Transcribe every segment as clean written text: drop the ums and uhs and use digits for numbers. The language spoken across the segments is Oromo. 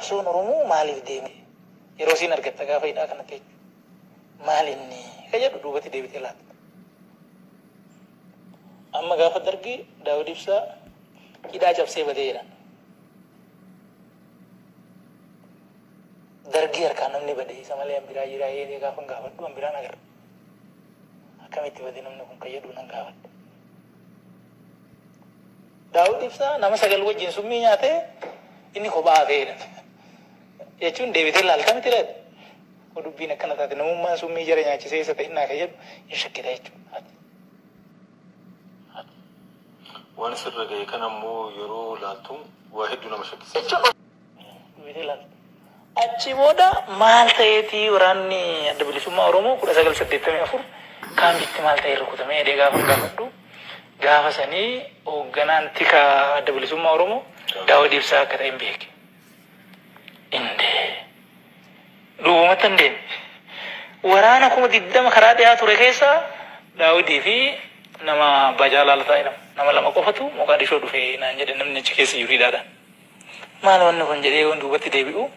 qabsoon Oromoo maaliif deeme yeroo siin argatta gaafa hidhaa kanatti maalinni kajedhu duubatti deebitee laata. Amma gaafa dargii Daawud Ibsaa hidhaa cabsee badee jedhan. Dargii harkaan namni badee isa malee ambiraa jiraa jedhee gaafa gaafadhu ambiraan agarra. Akkamitti badee namni kun kajedhu nan gaafadha. Daawud Ibsaa nama 9 wajjin summii nyaatee inni kophaa hafee jedhan. Jechuun deebitee laalta miti laata. Dubbiin akkana taate namummaan summii jara nyaachisee isa ta'inaa kajedhu hin shakkita jechuudha. Waan sirra ga'e kan ammoo yeroo laaltu waa hedduu nama shakkisa. Deebitee laalta. Achi booda maal ta'eetii waraanni adda bilisummaa Oromoo 1984 kaambitti maal ta'ee rukutamee jedhee gaafa gaafadhu. Gaafa sanii hoogganaan tika adda bilisummaa Oromoo Daawud Ibsaa akka ta'e hin beeke. Indee dhugumatti hin deeme. Waraana 20 karaa dhiyaa ture keessa Daawudii fi nama Abbaa Jaalaal ta'e nama 2 qofatu Moqaadishoo dhufee naan jedhe namni achi keessa jiru hidhaadhaan. Maal wanni kun jedhee waan duubatti deebi'u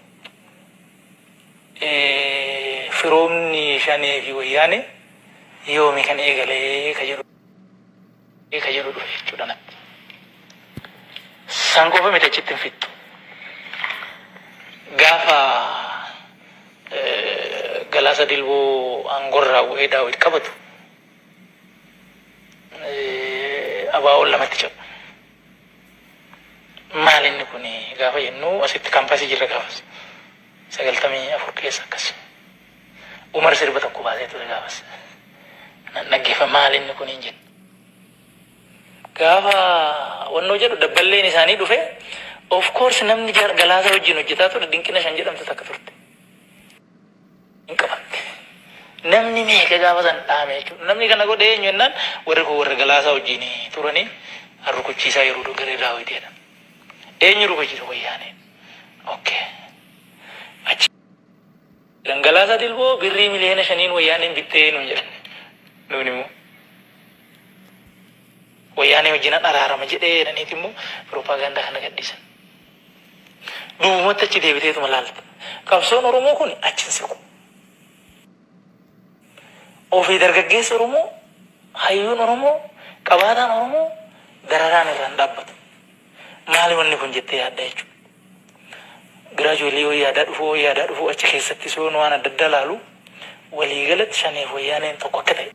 firoomni Shanee fi Wayyaanee yoomi kan eegalee ka jedhu dhufe jechuudha natti. San qofa miti achitti hin fixxu. Gaafa Galaasa Dilboo aangorraa bu'ee Daawit qabatu abaawoon lamatti cabu. Maal inni kun gaafa jennu asitti kaampaasii jirra gaafas 94 keessa akkas. Umar sirba tokko baasee ture gaafas. Naggeeffa maal inni kun hin jennu. Gaafa wannoo jedhu dabballeen isaanii dhufe of course namni Galaasa wajjin hojjetaa ture Dinqina Shan jedhamtu takka turte. Hin qabamte. Namni meeqa gaafa san dhaame jechuudha. Namni kana godhe eenyu jennaan warri kun warra Galaasaa wajjin turanii rukuchiisaa yeroo garee Daawitiidha. Eenyu rukuchiisa Wayyaanee. Okay. Achi Galaasaa Dilboo birrii miliyoona 5 Wayyaaneen bittee nuun jedhan. Nuun immoo Wayyaanee wajjin araarama jedhee jedhaniiti immoo propaagandaa kana gadhiisan. Duubumatti achi deebiteetuma laalta. Qabsoon Oromoo kun achi hin siqu. Ofii dargaggeessa Oromoo, hayyuun Oromoo, qabaataan Oromoo dararaan irraan dhaabbatu. Maali wanni kun jettee yaadda jechuudha. Giraajuwelii yaadaa dhufuu achi keessatti soon waan adda addaa laalu waliigalatti Shaneef Wayyaaneen tokko akka ta'e.